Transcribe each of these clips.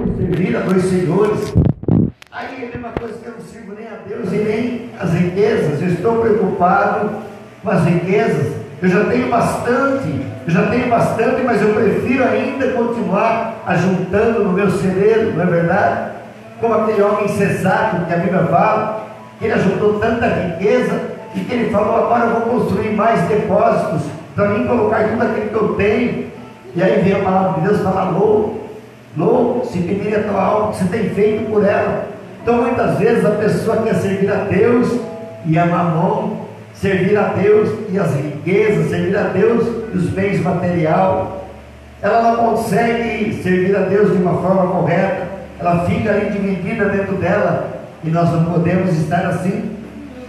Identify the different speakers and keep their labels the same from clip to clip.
Speaker 1: podemos servir a dois senhores. Aí é a mesma coisa que eu não sirvo nem a Deus e nem as riquezas. Eu estou preocupado com as riquezas. Eu já tenho bastante, mas eu prefiro ainda continuar ajuntando no meu celeiro, não é verdade? Como aquele homem insensato que a Bíblia fala, que ele ajuntou tanta riqueza e que ele falou: agora eu vou construir mais depósitos para mim colocar tudo aquilo que eu tenho. E aí vem a palavra de Deus falar: louco, se pedir a tua alma, que você tem feito por ela. Então muitas vezes a pessoa quer servir a Deus e a mamão, servir a Deus e as riquezas, servir a Deus e os bens material. Ela não consegue servir a Deus de uma forma correta, ela fica ali dividida dentro dela, e nós não podemos estar assim.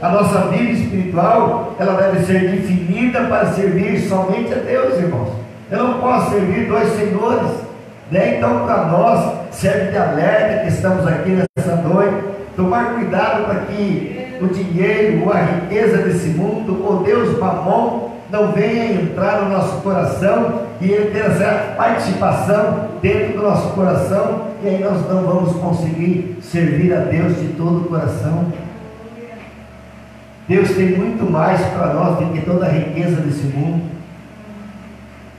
Speaker 1: A nossa vida espiritual, ela deve ser definida para servir somente a Deus, irmãos. Eu não posso servir dois senhores, né? Então para nós serve de alerta que estamos aqui nessa noite, tomar cuidado para que o dinheiro ou a riqueza desse mundo, ou Deus Mamon, não venha entrar no nosso coração e ele ter essa participação dentro do nosso coração, e aí nós não vamos conseguir servir a Deus de todo o coração. Deus tem muito mais para nós do que toda a riqueza desse mundo.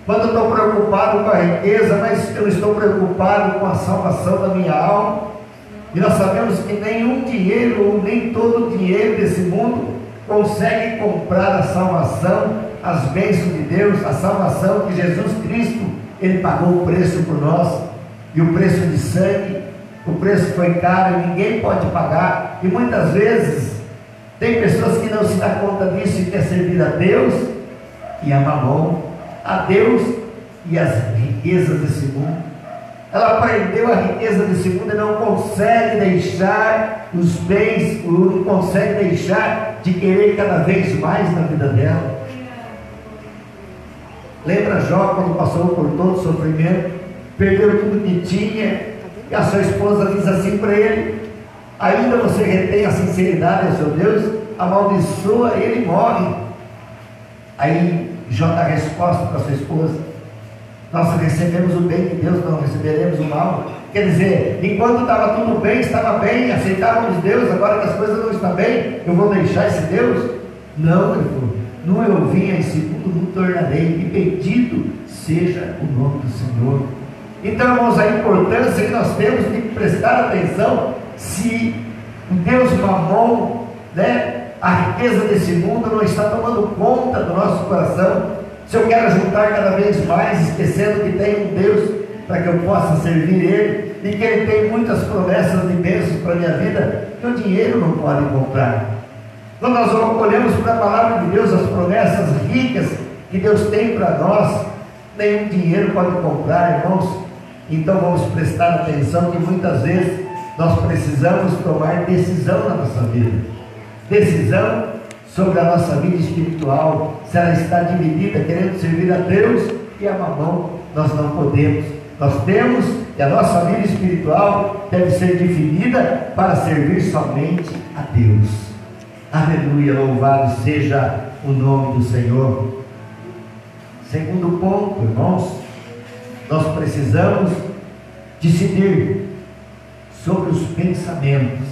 Speaker 1: Quando eu estou preocupado com a riqueza, mas eu estou preocupado com a salvação da minha alma, e nós sabemos que nenhum dinheiro ou nem todo o dinheiro desse mundo consegue comprar a salvação, as bênçãos de Deus, a salvação que Jesus Cristo, Ele pagou o preço por nós, e o preço de sangue, o preço foi caro e ninguém pode pagar. E muitas vezes tem pessoas que não se dão conta disso e quer servir a Deus e a mamão, a Deus e as riquezas desse mundo. Ela aprendeu a riqueza desse mundo e não consegue deixar os bens, não consegue deixar de querer cada vez mais na vida dela. Lembra Jó, quando passou por todo o sofrimento, perdeu tudo que tinha, e a sua esposa diz assim para ele: ainda você retém a sinceridade ao seu Deus, amaldiçoa ele e morre. Aí Jó dá a resposta para sua esposa: nós recebemos o bem de Deus, não receberemos o mal. Quer dizer, enquanto estava tudo bem, estava bem, aceitávamos Deus, agora que as coisas não estão bem, eu vou deixar esse Deus? Não, meu filho, não eu vim a esse mundo, não tornarei, e bendito seja o nome do Senhor. Então, irmãos, a importância que nós temos de prestar atenção se o Deus Mamon, né, a riqueza desse mundo não está tomando conta do nosso coração. Se eu quero juntar cada vez mais, esquecendo que tem um Deus para que eu possa servir Ele, e que Ele tem muitas promessas de bênçãos para a minha vida, que o dinheiro não pode comprar. Quando nós olhamos para a palavra de Deus, as promessas ricas que Deus tem para nós, nenhum dinheiro pode comprar, irmãos. Então vamos prestar atenção que muitas vezes nós precisamos tomar decisão na nossa vida. Decisão sobre a nossa vida espiritual, se ela está dividida, querendo servir a Deus e a mamão. Nós não podemos. Nós temos, e a nossa vida espiritual deve ser definida para servir somente a Deus. Aleluia, louvado seja o nome do Senhor. Segundo ponto, irmãos, nós precisamos decidir sobre os pensamentos.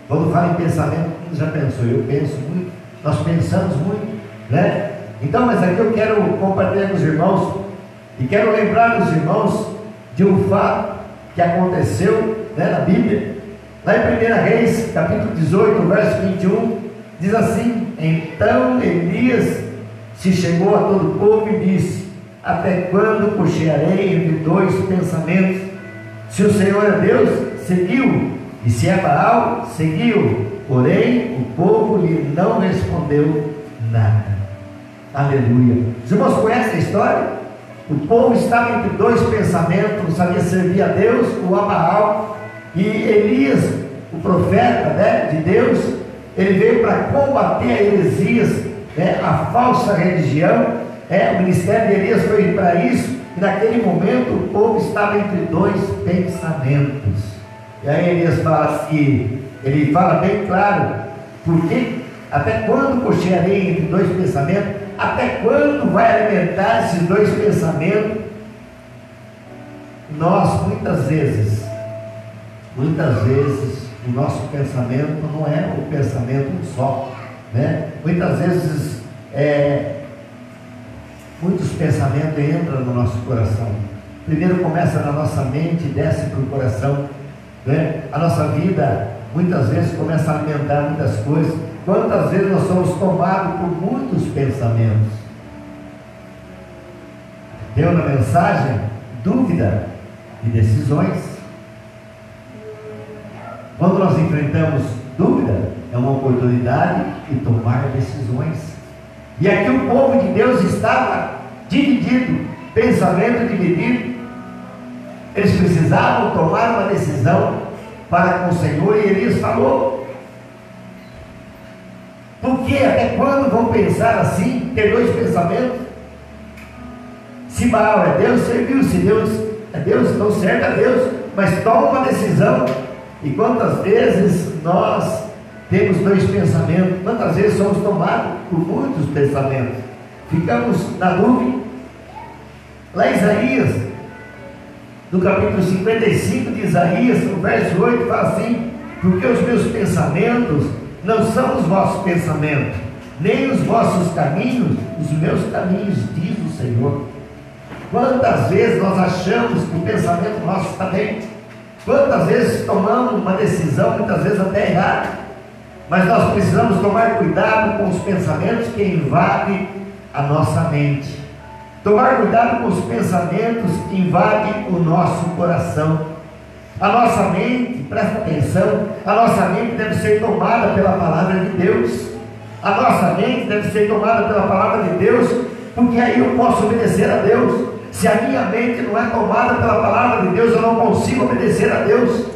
Speaker 1: Quando fala em pensamento, já pensou? Eu penso muito, nós pensamos muito, né? Então, mas aqui eu quero compartilhar com os irmãos, e quero lembrar os irmãos de um fato que aconteceu, né, na Bíblia, lá em 1 Reis, capítulo 18, verso 21, diz assim: então Elias se chegou a todo o povo e disse: até quando cochearei entre dois pensamentos? Se o Senhor é Deus, seguiu, e se é Baal, seguiu. Porém o povo lhe não respondeu nada. Aleluia. Os irmãos conhecem a história? O povo estava entre dois pensamentos, não sabia servir a Deus ou a Baal. E Elias, o profeta, né, de Deus, ele veio para combater a heresias, né, a falsa religião. O ministério de Elias foi para isso. E naquele momento o povo estava entre dois pensamentos. E aí Elias fala assim, ele fala bem claro: porque até quando cochearei entre dois pensamentos? Até quando vai alimentar esses dois pensamentos? nós muitas vezes, o nosso pensamento não é o pensamento só, né? Muitas vezes, muitos pensamentos entram no nosso coração. Primeiro começa na nossa mente e desce para o coração, né? A nossa vida muitas vezes começa a alimentar muitas coisas. Quantas vezes nós somos tomados por muitos pensamentos? Deu na mensagem dúvida e decisões. Quando nós enfrentamos dúvida, é uma oportunidade de tomar decisões. E aqui o povo de Deus estava dividido, pensamento dividido. Eles precisavam tomar uma decisão para com o Senhor, e Elias falou: por que, até quando vão pensar assim, ter dois pensamentos? Se Baal é Deus, serviu. Se Deus é Deus, então serve a Deus, mas toma uma decisão. E quantas vezes nós temos dois pensamentos? Quantas vezes somos tomados por muitos pensamentos? Ficamos na dúvida. Lá em Isaías, no capítulo 55 de Isaías, no verso 8, fala assim: porque os meus pensamentos não são os vossos pensamentos, nem os vossos caminhos os meus caminhos, diz o Senhor. Quantas vezes nós achamos que o pensamento nosso está bem? Quantas vezes tomamos uma decisão, muitas vezes até errada, mas nós precisamos tomar cuidado com os pensamentos que invadem a nossa mente. Tomar cuidado com os pensamentos que invadem o nosso coração. A nossa mente, presta atenção, a nossa mente deve ser tomada pela palavra de Deus. A nossa mente deve ser tomada pela palavra de Deus, porque aí eu posso obedecer a Deus. Se a minha mente não é tomada pela palavra de Deus, eu não consigo obedecer a Deus.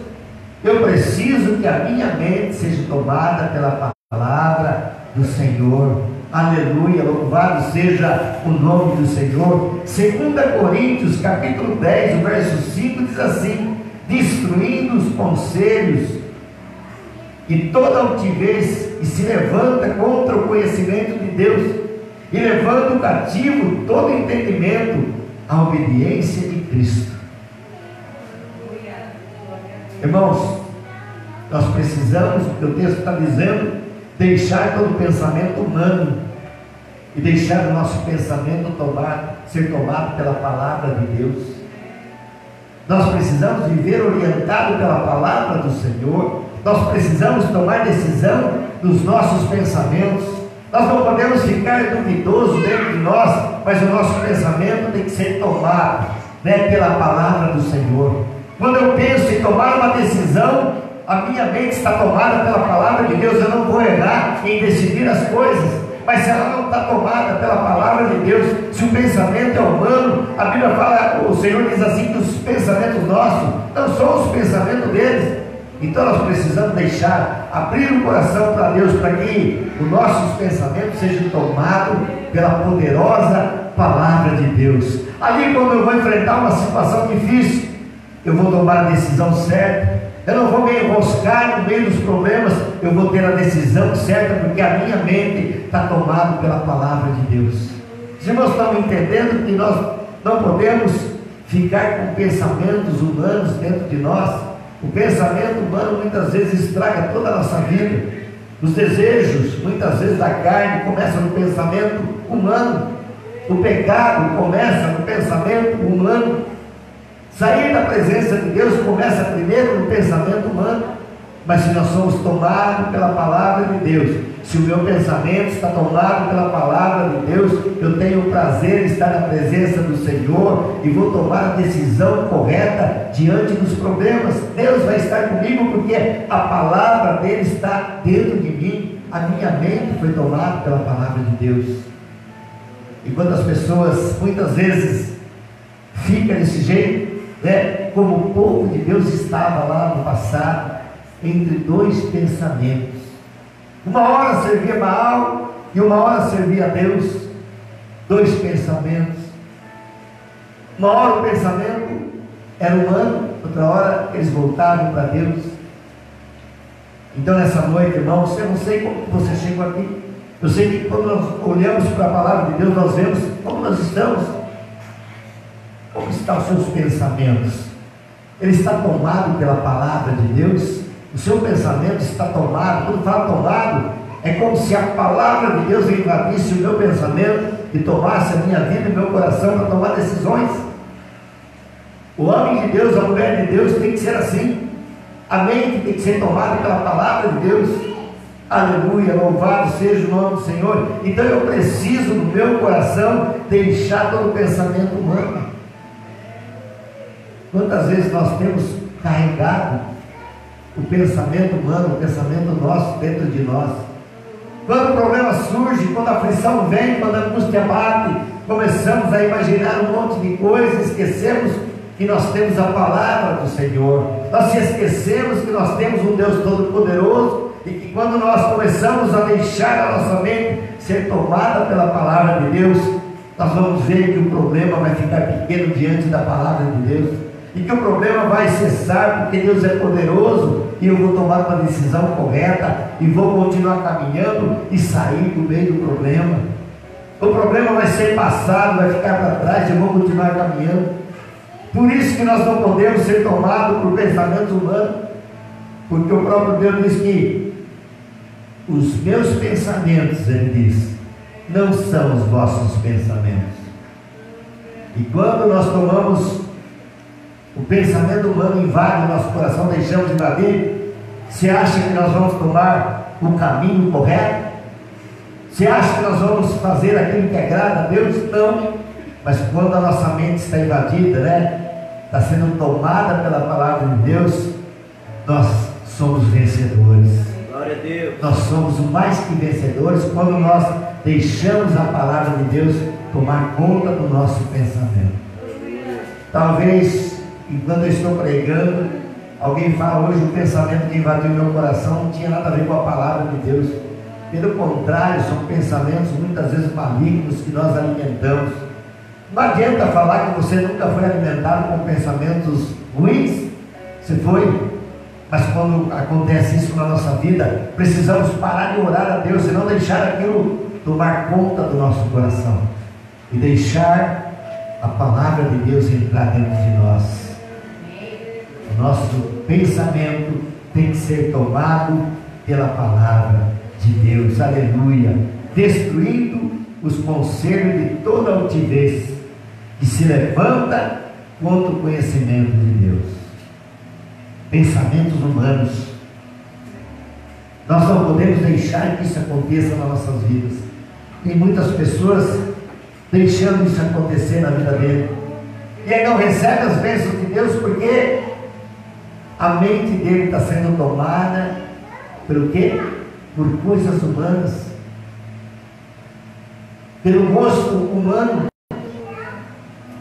Speaker 1: Eu preciso que a minha mente seja tomada pela palavra do Senhor. Aleluia, louvado seja o nome do Senhor. 2 Coríntios capítulo 10, o verso 5 diz assim: destruindo os conselhos e toda altivez que se levanta contra o conhecimento de Deus, e levando cativo todo entendimento à obediência de Cristo. Irmãos, nós precisamos, o que o texto está dizendo, deixar todo pensamento humano e deixar o nosso pensamento ser tomado pela palavra de Deus. Nós precisamos viver orientado pela palavra do Senhor. Nós precisamos tomar decisão dos nossos pensamentos. Nós não podemos ficar duvidosos dentro de nós, mas o nosso pensamento tem que ser tomado, né, pela palavra do Senhor. Quando eu penso em tomar uma decisão, a minha mente está tomada pela palavra de Deus. Eu não vou errar em decidir as coisas. Mas se ela não está tomada pela palavra de Deus, se o pensamento é humano, a Bíblia fala, o Senhor diz assim, que os pensamentos nossos não são os pensamentos deles. Então nós precisamos abrir o coração para Deus, para que os nossos pensamentos sejam tomados pela poderosa palavra de Deus. Ali, quando eu vou enfrentar uma situação difícil, eu vou tomar a decisão certa. Eu não vou me enroscar no meio dos problemas, eu vou ter a decisão certa, porque a minha mente está tomada pela palavra de Deus. Os irmãos estão entendendo que nós não podemos ficar com pensamentos humanos dentro de nós? O pensamento humano muitas vezes estraga toda a nossa vida. Os desejos, muitas vezes da carne, começam no pensamento humano. O pecado começa no pensamento humano. Sair da presença de Deus começa primeiro no pensamento humano. Mas se nós somos tomados pela palavra de Deus, se o meu pensamento está tomado pela palavra de Deus, eu tenho o prazer de estar na presença do Senhor e vou tomar a decisão correta diante dos problemas. Deus vai estar comigo porque a palavra dele está dentro de mim. A minha mente foi tomada pela palavra de Deus. E quando as pessoas muitas vezes ficam desse jeito, né, como o povo de Deus estava lá no passado, entre dois pensamentos. Uma hora servia Baal e uma hora servia a Deus. Dois pensamentos. Uma hora o pensamento era humano, outra hora eles voltavam para Deus. Então nessa noite, irmãos, eu não sei como você chegou aqui. Eu sei que quando nós olhamos para a palavra de Deus, nós vemos como nós estamos. Como estão os seus pensamentos? Ele está tomado pela palavra de Deus? O seu pensamento está tomado? Quando fala tomado, é como se a palavra de Deus invadisse o meu pensamento e tomasse a minha vida e o meu coração para tomar decisões. O homem de Deus, a mulher de Deus tem que ser assim. A mente tem que ser tomada pela palavra de Deus. Aleluia, louvado seja o nome do Senhor. Então eu preciso no meu coração deixar todo o pensamento humano. Quantas vezes nós temos carregado o pensamento humano, o pensamento nosso dentro de nós? Quando o problema surge, quando a aflição vem, quando a angústia bate, começamos a imaginar um monte de coisas, esquecemos que nós temos a palavra do Senhor. Nós esquecemos que nós temos um Deus Todo-Poderoso e que quando nós começamos a deixar a nossa mente ser tomada pela palavra de Deus, nós vamos ver que o problema vai ficar pequeno diante da palavra de Deus e que o problema vai cessar, porque Deus é poderoso e eu vou tomar uma decisão correta e vou continuar caminhando e sair do meio do problema. O problema vai ser passado, vai ficar para trás e eu vou continuar caminhando. Por isso que nós não podemos ser tomados por pensamentos humanos, porque o próprio Deus diz que os meus pensamentos, Ele diz, não são os vossos pensamentos. E quando nós tomamos o pensamento humano, invade o nosso coração, deixamos de invadir, você acha que nós vamos tomar o caminho correto? Você acha que nós vamos fazer aquilo que agrada a Deus? Não. Mas quando a nossa mente está invadida, né? Está sendo tomada pela palavra de Deus, nós somos vencedores.
Speaker 2: Glória a Deus.
Speaker 1: Nós somos mais que vencedores quando nós deixamos a palavra de Deus tomar conta do nosso pensamento. Talvez, enquanto eu estou pregando, alguém fala hoje, o pensamento que invadiu meu coração não tinha nada a ver com a palavra de Deus. Pelo contrário, são pensamentos muitas vezes malignos que nós alimentamos. Não adianta falar que você nunca foi alimentado com pensamentos ruins. Você foi. Mas quando acontece isso na nossa vida, precisamos parar de orar a Deus e não deixar aquilo tomar conta do nosso coração. E deixar a palavra de Deus entrar dentro de nós. O nosso pensamento tem que ser tomado pela palavra de Deus. Aleluia. Destruindo os conselhos de toda altivez que se levanta contra o conhecimento de Deus. Pensamentos humanos. Nós não podemos deixar que isso aconteça nas nossas vidas. Tem muitas pessoas deixando isso acontecer na vida dele. E aí não recebe as bênçãos de Deus porque a mente dele está sendo tomada pelo quê? Por coisas humanas, pelo gosto humano,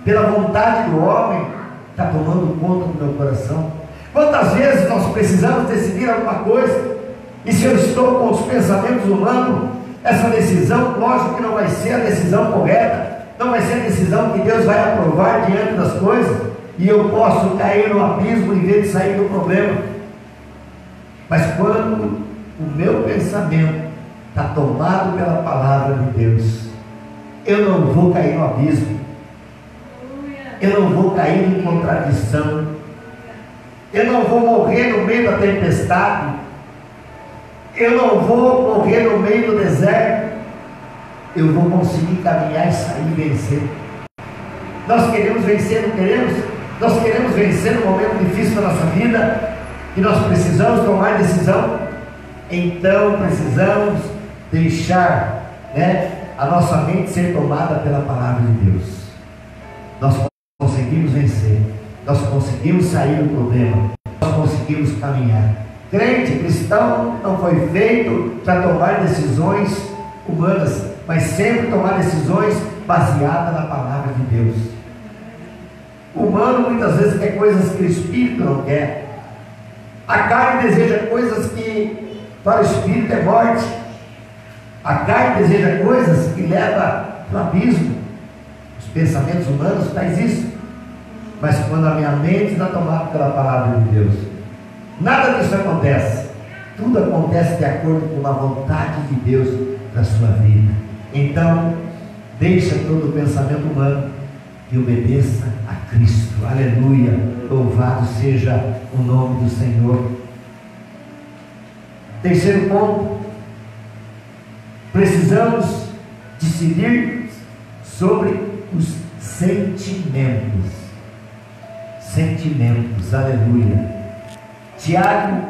Speaker 1: pela vontade do homem, está tomando conta do meu coração. Quantas vezes nós precisamos decidir alguma coisa, e se eu estou com os pensamentos humanos, essa decisão, lógico que não vai ser a decisão correta, não vai ser a decisão que Deus vai aprovar diante das coisas, e eu posso cair no abismo em vez de sair do problema. Mas quando o meu pensamento está tomado pela palavra de Deus, eu não vou cair no abismo, eu não vou cair em contradição, eu não vou morrer no meio da tempestade, eu não vou morrer no meio do deserto, eu vou conseguir caminhar e sair e vencer. Nós queremos vencer, não queremos? Nós queremos vencer no momento difícil da nossa vida, e nós precisamos tomar decisão. Então precisamos deixar, a nossa mente ser tomada pela palavra de Deus. Nós conseguimos vencer, nós conseguimos sair do problema, nós conseguimos caminhar. Crente, cristão, não foi feito para tomar decisões humanas, mas sempre tomar decisões baseadas na palavra de Deus. O humano muitas vezes quer coisas que o Espírito não quer. A carne deseja coisas que para o Espírito é morte. A carne deseja coisas que levam para o abismo. Os pensamentos humanos faz isso. Mas quando a minha mente está tomada pela palavra de Deus, nada disso acontece. Tudo acontece de acordo com a vontade de Deus na sua vida. Então, deixa todo o pensamento humano e obedeça a Cristo. Aleluia, louvado seja o nome do Senhor. Terceiro ponto, precisamos decidir sobre os sentimentos. Sentimentos, aleluia. Tiago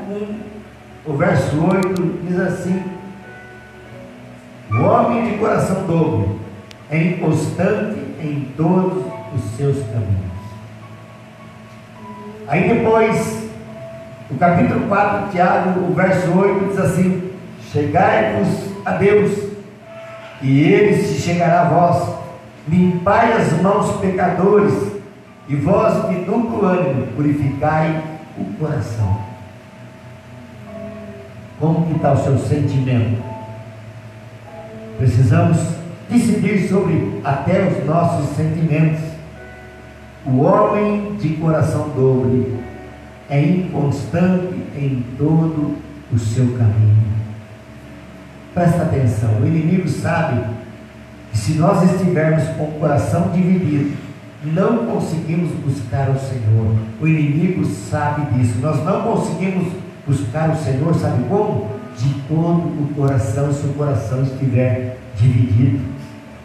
Speaker 1: 1, o verso 8 diz assim: o homem de coração dobre é inconstante em todos os seus caminhos. Aí depois, o capítulo 4 de Tiago, o verso 8 diz assim: chegai-vos a Deus, e Ele se chegará a vós. Limpai as mãos, pecadores, e vós de duplo ânimo, purificai o coração. Como que está o seu sentimento? Precisamos decidir sobre até os nossos sentimentos. O homem de coração dobre é inconstante em todo o seu caminho. Presta atenção, o inimigo sabe que se nós estivermos com o coração dividido, não conseguimos buscar o Senhor. O inimigo sabe disso. Nós não conseguimos buscar o Senhor, sabe como? De todo o coração, se o coração estiver dividido.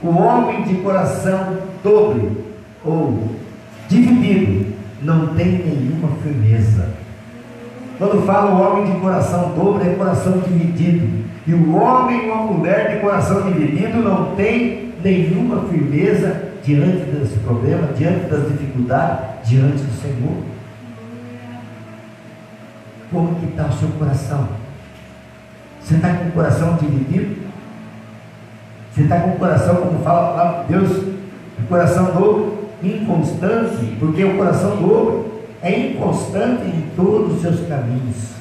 Speaker 1: O homem de coração dobre ou dividido não tem nenhuma firmeza. Quando fala o homem de coração dobre, é coração dividido. E o homem ou a mulher de coração dividido não tem nenhuma firmeza diante desse problema, diante das dificuldades, diante do Senhor. Como que está o seu coração? Você está com o coração dividido? Você está com o coração, como fala lá Deus, o coração dobre, inconstante, porque o coração dobre é inconstante em todos os seus caminhos.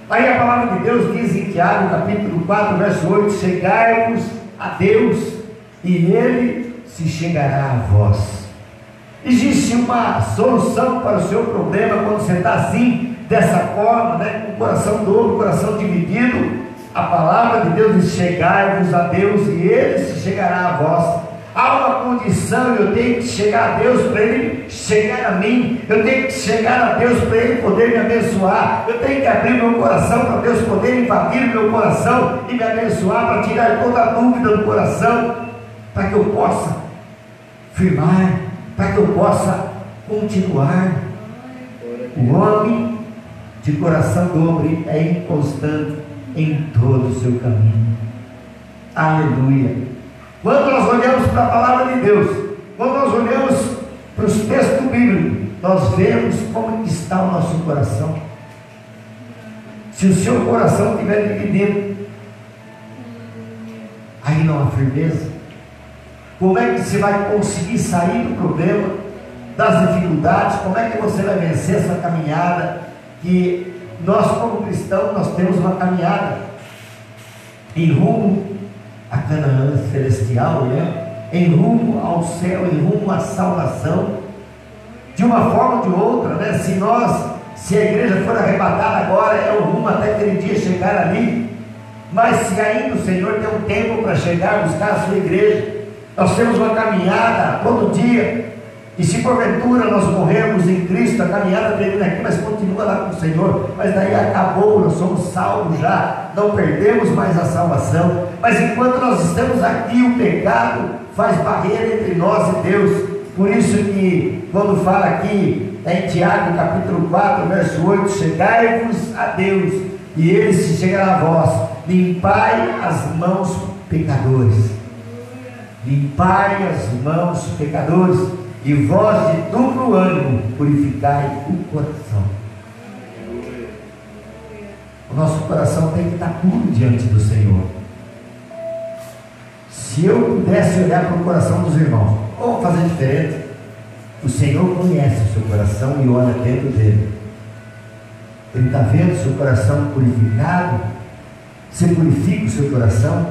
Speaker 1: Aí a palavra de Deus diz em Tiago, capítulo 4, verso 8: chegai-vos a Deus, e Ele se chegará a vós. Existe uma solução para o seu problema quando você está assim, dessa forma, né, com o coração dobre, coração dividido. A palavra de Deus diz: chegai-vos a Deus, e Ele se chegará a vós. Há uma condição, eu tenho que chegar a Deus para Ele chegar a mim. Eu tenho que chegar a Deus para Ele poder me abençoar. Eu tenho que abrir meu coração para Deus poder invadir o meu coração e me abençoar, para tirar toda a dúvida do coração, para que eu possa firmar, para que eu possa continuar. O homem de coração dobre é inconstante em todo o seu caminho. Aleluia. Quando nós olhamos para a palavra de Deus, quando nós olhamos para os textos bíblicos, nós vemos como está o nosso coração. Se o seu coração estiver dividido, aí não há firmeza. Como é que você vai conseguir sair do problema, das dificuldades? Como é que você vai vencer essa caminhada? Que nós, como cristãos, nós temos uma caminhada em rumo a Canaã celestial, né? Em rumo ao céu, em rumo à salvação. De uma forma ou de outra, né? Se a igreja for arrebatada agora, é o rumo até aquele dia chegar ali. Mas se ainda o Senhor tem um tempo para chegar, buscar a sua igreja, nós temos uma caminhada todo dia. E se porventura nós morrermos em Cristo, a caminhada termina aqui, mas continua lá com o Senhor. Mas daí acabou, nós somos salvos já, não perdemos mais a salvação. Mas enquanto nós estamos aqui, o pecado faz barreira entre nós e Deus. Por isso que quando fala aqui em Tiago capítulo 4, verso 8: chegai-vos a Deus, e Ele se chegará a vós. Limpai as mãos, pecadores. Limpai as mãos, pecadores, e vós de duplo ânimo purificai o coração. O nosso coração tem que estar puro diante do Senhor. Se eu pudesse olhar para o coração dos irmãos, vamos fazer diferente. O Senhor conhece o seu coração e olha dentro dele. Ele está vendo o seu coração purificado. Você purifica o seu coração.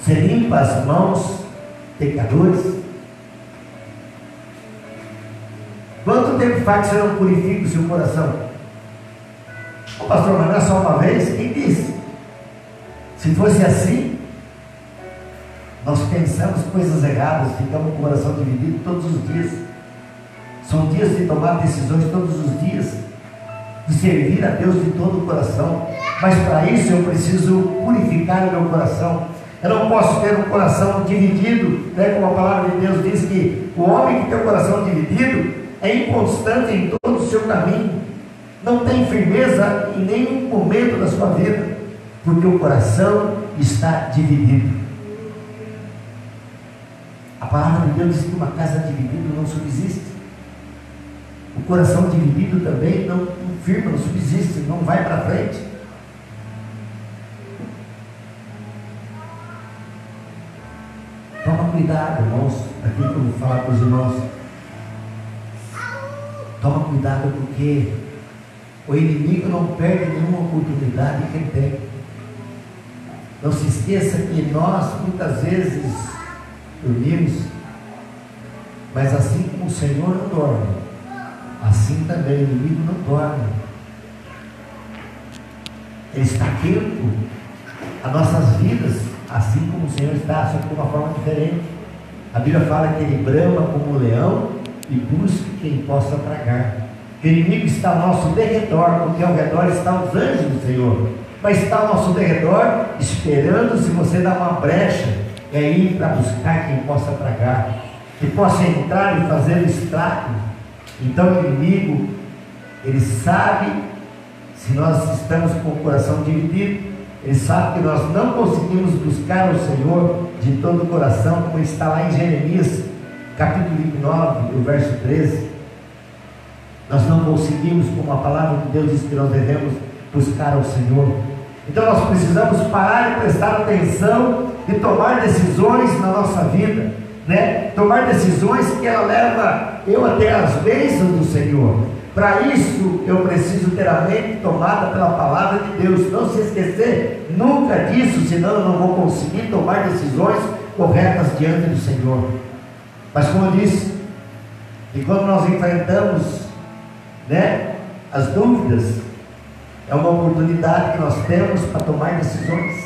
Speaker 1: Você limpa as mãos, pecadores. Quanto tempo faz que você não purifica o seu coração? Ô pastor, mas não é só uma vez? Quem disse? Se fosse assim, Nós pensamos coisas erradas, ficamos com o coração dividido todos os dias. São dias de tomar decisões todos os dias, de servir a Deus de todo o coração. Mas para isso eu preciso purificar o meu coração. Eu não posso ter um coração dividido, né? Como a palavra de Deus diz que o homem que tem o coração dividido é inconstante em todo o seu caminho, não tem firmeza em nenhum momento da sua vida, porque o coração está dividido. A palavra de Deus diz que uma casa dividida não subsiste. O coração dividido também não firma, não subsiste, não vai para frente. Toma cuidado, irmãos, aqui que eu vou falar para os irmãos. Toma cuidado, porque o inimigo não perde nenhuma oportunidade que ele tem. Não se esqueça que nós muitas vezes dormimos, mas assim como o Senhor não dorme, assim também o inimigo não dorme. Ele está atento às nossas vidas, assim como o Senhor está, só que de uma forma diferente. A Bíblia fala que ele brama como um leão e busca quem possa tragar. O inimigo está ao nosso derredor, porque ao redor estão os anjos do Senhor, mas está ao nosso derredor esperando se você dar uma brecha e ir para buscar quem possa tragar, que possa entrar e fazer o estrago. Então o inimigo, ele sabe se nós estamos com o coração dividido, ele sabe que nós não conseguimos buscar o Senhor de todo o coração, como está lá em Jeremias capítulo 29, o verso 13. Nós não conseguimos, como a palavra de Deus diz que nós devemos buscar ao Senhor. Então nós precisamos parar e prestar atenção e tomar decisões na nossa vida, né? Tomar decisões que ela leva eu até as bênçãos do Senhor. Para isso eu preciso ter a mente tomada pela palavra de Deus, não se esquecer nunca disso, senão eu não vou conseguir tomar decisões corretas diante do Senhor. Mas como eu disse, e quando nós enfrentamos, né, as dúvidas, é uma oportunidade que nós temos para tomar decisões.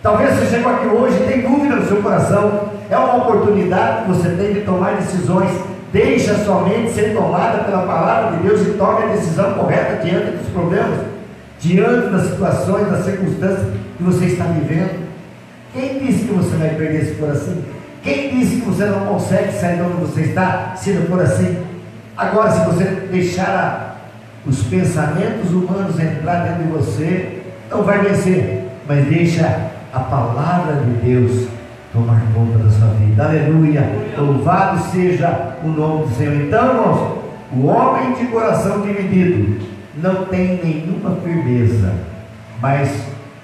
Speaker 1: Talvez você chegou aqui hoje e tem dúvida no seu coração, é uma oportunidade que você tem de tomar decisões. Deixa a sua mente ser tomada pela palavra de Deus e tome a decisão correta diante dos problemas, diante das situações, das circunstâncias que você está vivendo. Quem disse que você vai perder se for assim? Quem disse que você não consegue sair de onde você está se não for assim? Agora, se você deixar os pensamentos humanos entrar dentro de você, não vai vencer, mas deixa a palavra de Deus tomar conta da sua vida. Aleluia, louvado seja o nome do Senhor. Então, irmãos, o homem de coração dividido não tem nenhuma firmeza, mas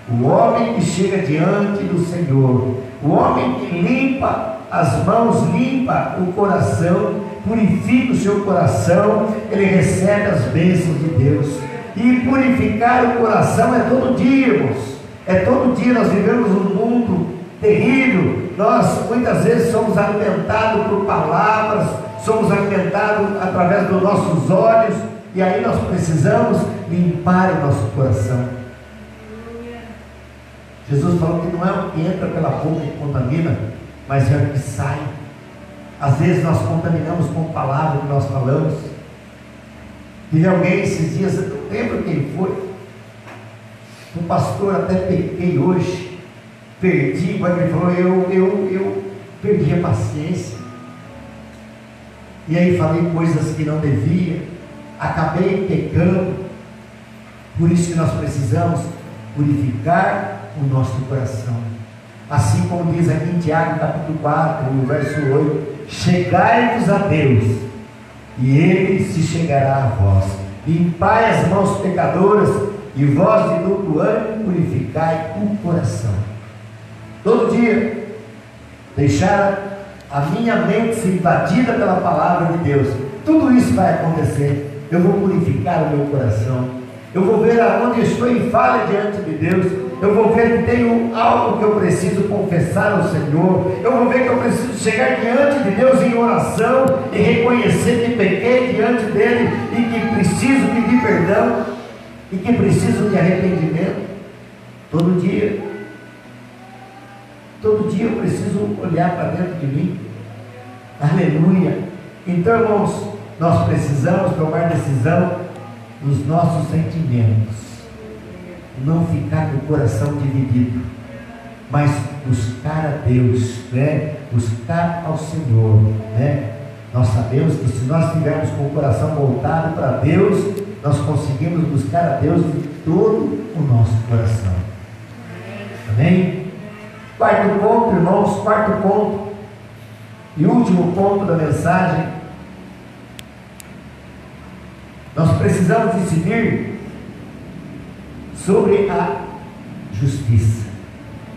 Speaker 1: o homem que chega diante do Senhor, o homem que limpa as mãos, limpa o coração, purifica o seu coração, ele recebe as bênçãos de Deus. E purificar o coração é todo dia, irmãos, é todo dia. Nós vivemos um mundo terrível, nós muitas vezes somos alimentados por palavras, somos alimentados através dos nossos olhos, e aí nós precisamos limpar o nosso coração. Jesus falou que não é o que entra pela boca que contamina, mas é o que sai. Às vezes nós contaminamos com palavras que nós falamos. Tive alguém esses dias, eu não lembro quem foi, um pastor, até pequei hoje, perdi, quando ele falou, eu perdi a paciência, e aí falei coisas que não devia, acabei pecando. Por isso que nós precisamos purificar o nosso coração, assim como diz aqui em Tiago capítulo 4, no verso 8: chegai-vos a Deus, e Ele se chegará a vós. Limpai as mãos pecadoras, e vós de duplo ânimo purificai o coração. Todo dia, deixar a minha mente ser invadida pela palavra de Deus. Tudo isso vai acontecer. Eu vou purificar o meu coração. Eu vou ver aonde eu estou em falha diante de Deus. Eu vou ver que tenho algo que eu preciso confessar ao Senhor. Eu vou ver que eu preciso chegar diante de Deus em oração e reconhecer que pequei diante dele e que preciso pedir perdão e que preciso de arrependimento. Todo dia eu preciso olhar para dentro de mim. Aleluia. Então, irmãos, nós precisamos tomar decisão nos nossos sentimentos, não ficar com o coração dividido, mas buscar a Deus, né? Buscar ao Senhor, né? Nós sabemos que se nós estivermos com o coração voltado para Deus, nós conseguimos buscar a Deus de todo o nosso coração. Amém? Quarto ponto, irmãos, quarto ponto e último ponto da mensagem. Nós precisamos decidir sobre a justiça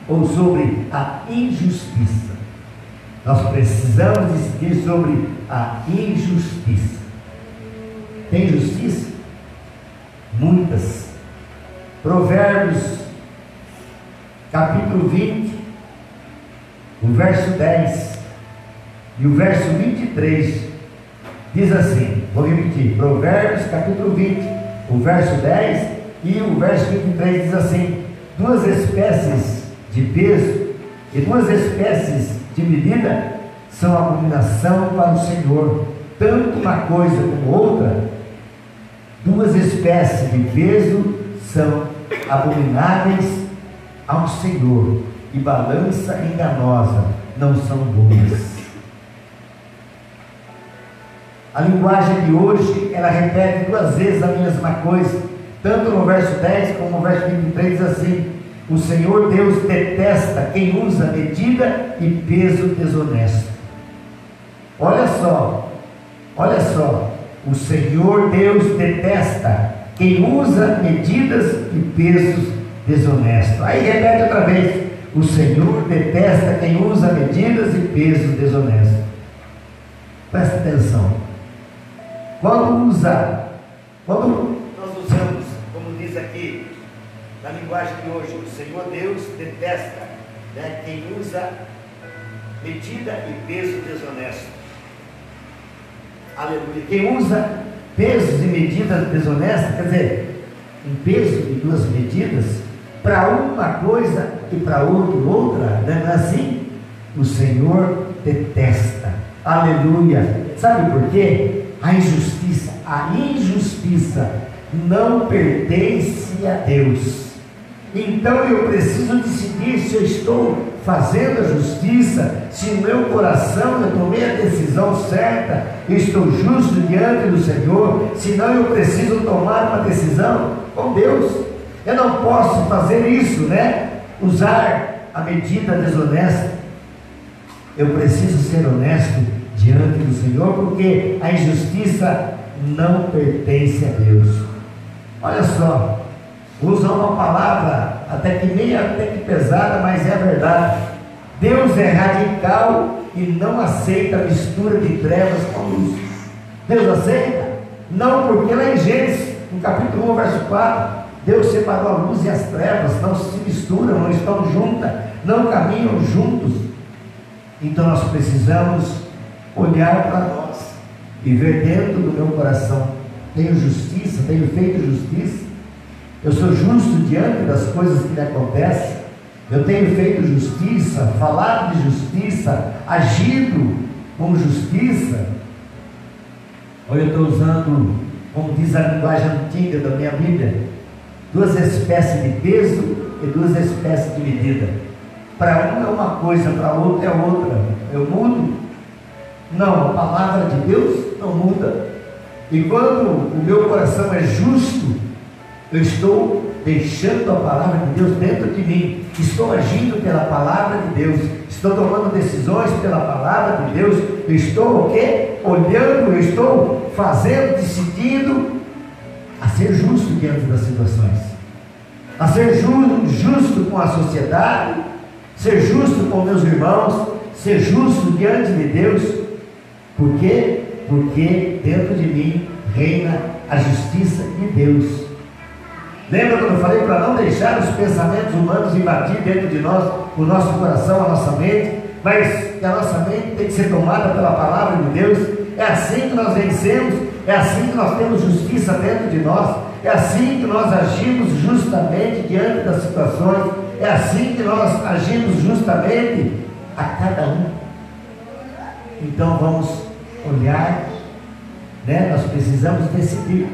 Speaker 1: ou sobre a injustiça. Nós precisamos decidir sobre a injustiça. Tem justiça? Muitas. Provérbios capítulo 20, o verso 10 e o verso 23 diz assim, vou repetir, Provérbios capítulo 20, o verso 10 e o verso 23 diz assim: duas espécies de peso e duas espécies de medida são abominação para o Senhor, tanto uma coisa como outra. Duas espécies de peso são abomináveis ao Senhor, e balança enganosa não são boas. A linguagem de hoje, ela repete duas vezes a mesma coisa, tanto no verso 10 como no verso 23 diz assim: o Senhor Deus detesta quem usa medida e peso desonesto. Olha só, o Senhor Deus detesta quem usa medidas e pesos desonestos. Aí repete outra vez: o Senhor detesta quem usa medidas e pesos desonestos. Presta atenção. Quando nós usamos, como diz aqui na linguagem de hoje, o Senhor Deus detesta, né, quem usa medida e peso desonesto. Aleluia. Quem usa pesos e medidas desonestas, quer dizer, um peso e duas medidas, para uma coisa e para outra, não é assim? O Senhor detesta. Aleluia. Sabe por quê? A injustiça não pertence a Deus. Então eu preciso decidir se eu estou fazendo a justiça, se no meu coração eu tomei a decisão certa, eu estou justo diante do Senhor. Senão eu preciso tomar uma decisão com Deus. Eu não posso fazer isso, né? Usar a medida desonesta. Eu preciso ser honesto diante do Senhor, porque a injustiça não pertence a Deus. Olha só, vou usar uma palavra até que pesada, mas é a verdade. Deus é radical e não aceita a mistura de trevas com luz. Deus aceita? Não, porque lá em Gênesis, no capítulo 1, verso 4, Deus separou a luz e as trevas, não se misturam, não estão juntas, não caminham juntos. Então nós precisamos olhar para nós e ver dentro do meu coração: tenho justiça, tenho feito justiça, eu sou justo diante das coisas que me acontecem, eu tenho feito justiça, falado de justiça, agido com justiça. Olha, eu estou usando, como diz a linguagem antiga da minha Bíblia, duas espécies de peso e duas espécies de medida. Para um é uma coisa, para outra é outra. Eu mudo? Não, a palavra de Deus não muda. E quando o meu coração é justo, eu estou deixando a palavra de Deus dentro de mim, estou agindo pela palavra de Deus, estou tomando decisões pela palavra de Deus, eu estou o quê? Olhando, eu estou fazendo, decidindo a ser justo diante das situações, a ser justo com a sociedade, ser justo com meus irmãos, ser justo diante de Deus. Por quê? Porque dentro de mim reina a justiça de Deus. Lembra quando eu falei para não deixar os pensamentos humanos invadir dentro de nós, o nosso coração, a nossa mente, mas que a nossa mente tem que ser tomada pela palavra de Deus. É assim que nós vencemos, é assim que nós temos justiça dentro de nós, é assim que nós agimos justamente diante das situações, é assim que nós agimos justamente a cada um. Então vamos olhar, né? Nós precisamos decidir.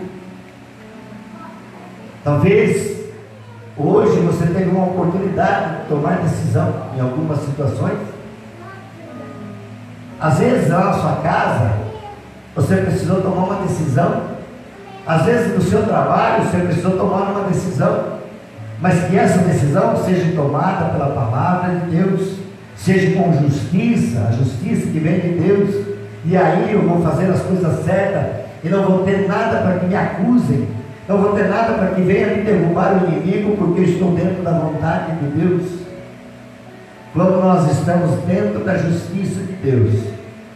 Speaker 1: Talvez hoje você tenha uma oportunidade de tomar decisão em algumas situações. Às vezes lá na sua casa você precisou tomar uma decisão. Às vezes no seu trabalho você precisou tomar uma decisão. Mas que essa decisão seja tomada pela palavra de Deus, seja com justiça, a justiça que vem de Deus. E aí eu vou fazer as coisas certas e não vou ter nada para que me acusem, não vou ter nada para que venha me derrubar o inimigo, porque eu estou dentro da vontade de Deus. Quando nós estamos dentro da justiça de Deus,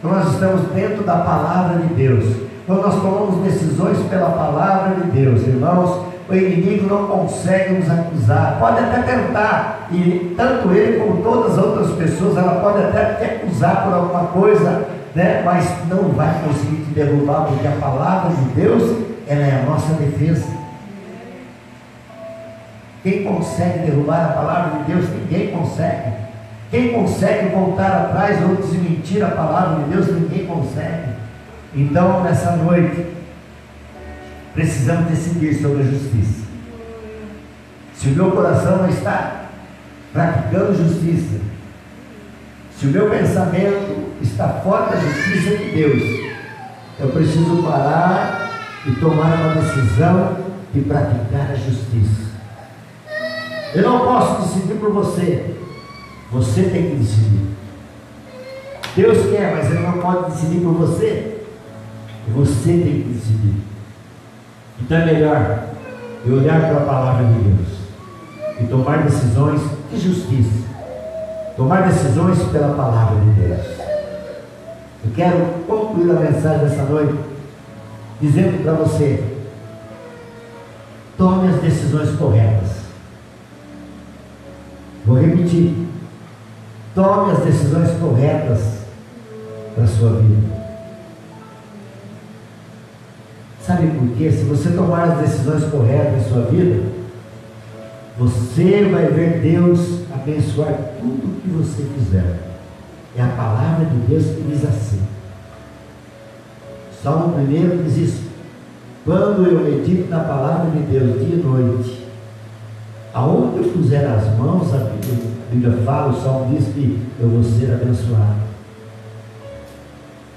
Speaker 1: quando nós estamos dentro da palavra de Deus, quando nós tomamos decisões pela palavra de Deus, irmãos, o inimigo não consegue nos acusar. Pode até tentar, e tanto ele como todas as outras pessoas, ela pode até te acusar por alguma coisa, né? Mas não vai conseguir te derrubar, porque a palavra de Deus, ela é a nossa defesa. Quem consegue derrubar a palavra de Deus? Ninguém consegue. Quem consegue voltar atrás ou desmentir a palavra de Deus? Ninguém consegue. Então, nessa noite, precisamos decidir sobre a justiça. Se o meu coração não está praticando justiça, se o meu pensamento está fora da justiça de Deus, eu preciso parar e tomar uma decisão de praticar a justiça. Eu não posso decidir por você. Você tem que decidir. Deus quer, mas Ele não pode decidir por você. Você tem que decidir. Então é melhor eu olhar para a palavra de Deus e tomar decisões de justiça, tomar decisões pela palavra de Deus. Eu quero concluir a mensagem dessa noite dizendo para você: tome as decisões corretas. Vou repetir: tome as decisões corretas para a sua vida. Sabe por quê? Se você tomar as decisões corretas em sua vida, você vai ver Deus abençoar tudo que você fizer. É a palavra de Deus que diz assim. Salmo 1 diz isso: quando eu medito na palavra de Deus dia e noite, aonde eu puser as mãos, a Bíblia fala, o Salmo diz que eu vou ser abençoado.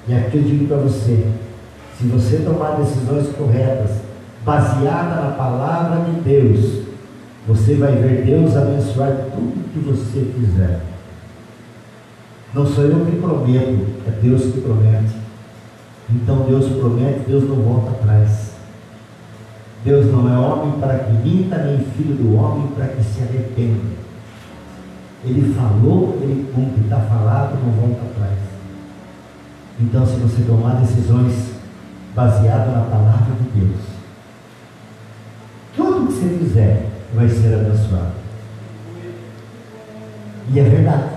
Speaker 1: E aqui eu digo para você: se você tomar decisões corretas, baseada na palavra de Deus, você vai ver Deus abençoar tudo que você fizer. Não sou eu que prometo, é Deus que promete. Então Deus promete, Deus não volta atrás. Deus não é homem para que minta, nem filho do homem para que se arrependa. Ele falou, ele cumpre, está falado, não volta atrás. Então, se você tomar decisões baseado na palavra de Deus, tudo que você fizer vai ser abençoado. E é verdade.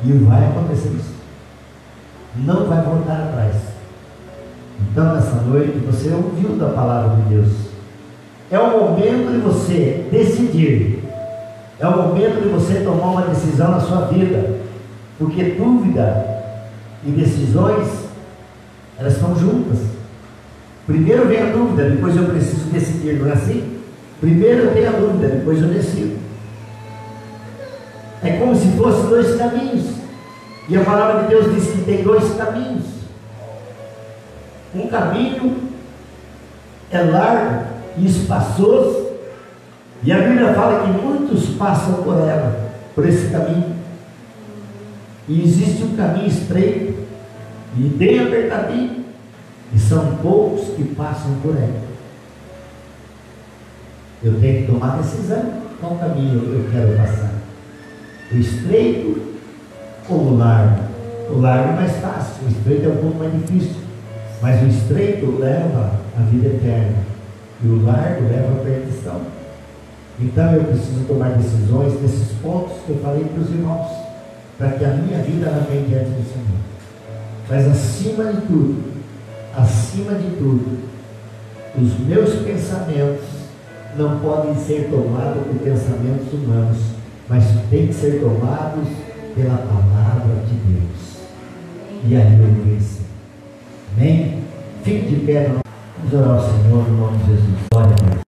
Speaker 1: E vai acontecer isso. Não vai voltar atrás. Então, nessa noite, você ouviu da palavra de Deus. É o momento de você decidir. É o momento de você tomar uma decisão na sua vida. Porque dúvida e decisões, elas estão juntas. Primeiro vem a dúvida, depois eu preciso decidir, não é assim? Primeiro eu tenho a dúvida, depois eu decido. É como se fossem dois caminhos. E a palavra de Deus diz que tem dois caminhos. Um caminho é largo e espaçoso, e a Bíblia fala que muitos passam por esse caminho. E existe um caminho estreito e bem apertadinho, e são poucos que passam por ela. Eu tenho que tomar decisão. Qual caminho eu quero passar? O estreito ou o largo? O largo é mais fácil, o estreito é um pouco mais difícil. Mas o estreito leva à vida eterna e o largo leva à perdição. Então eu preciso tomar decisões nesses pontos que eu falei para os irmãos, para que a minha vida ela venha diante do Senhor. Mas acima de tudo, os meus pensamentos não podem ser tomados por pensamentos humanos, mas tem que ser tomados pela palavra de Deus. E aí eu venci. Amém? Fique de pé. Vamos orar ao Senhor no nome de Jesus.